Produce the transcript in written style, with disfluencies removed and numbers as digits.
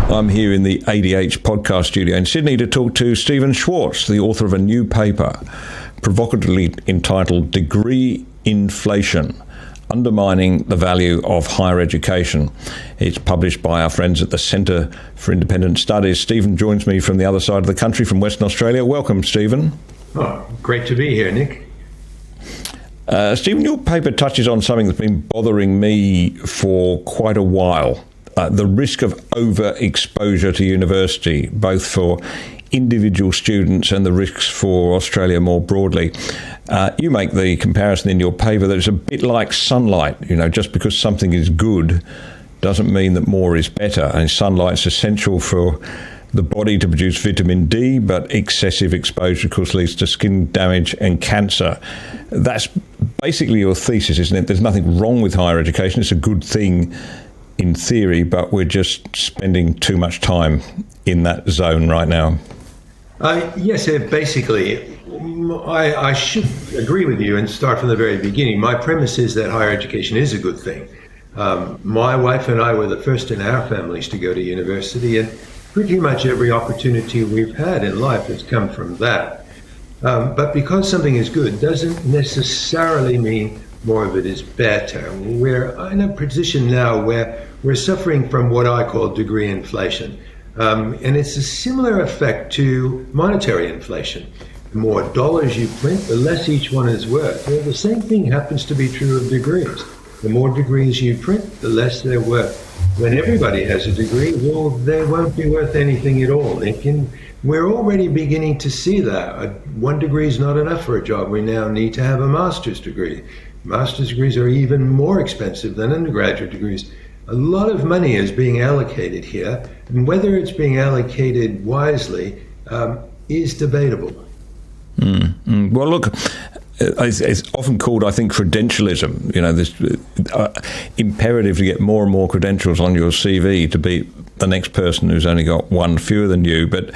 I'm here in the ADH podcast studio in Sydney to talk to Steven Schwarz, the author of a new paper provocatively entitled Degree Inflation: Undermining the Value of Higher Education. It's published by our friends at the Centre for Independent Studies. Steven joins me from the other side of the country, from Western Australia. Welcome, Steven. Oh, great to be here, Nick. Steven, your paper touches on something that's been bothering me for quite a while. The risk of overexposure to university, both for individual students and the risks for Australia more broadly. You make the comparison in your paper that it's a bit like sunlight. You know, just because something is good doesn't mean that more is better. And sunlight's essential for the body to produce vitamin D, but excessive exposure, of course, leads to skin damage and cancer. That's basically your thesis, isn't it? There's nothing wrong with higher education. It's a good thing in theory, but we're just spending too much time in that zone right now. Yes, basically, I should agree with you and start from the very beginning. My premise is that higher education is a good thing. My wife and I were the first in our families to go to university, and pretty much every opportunity we've had in life has come from that. But because something is good doesn't necessarily mean more of it is better. We're in a position now where we're suffering from what I call degree inflation. And it's a similar effect to monetary inflation. The more dollars you print, the less each one is worth. Well, the same thing happens to be true of degrees. The more degrees you print, the less they're worth. When everybody has a degree, well, they won't be worth anything at all. We're already beginning to see that. One degree is not enough for a job. We now need to have a master's degree. Master's degrees are even more expensive than undergraduate degrees. A lot of money is being allocated here, and whether it's being allocated wisely is debatable. Well, look, it's often called, I think, credentialism. You know, this imperative to get more and more credentials on your CV to beat the next person who's only got one fewer than you. But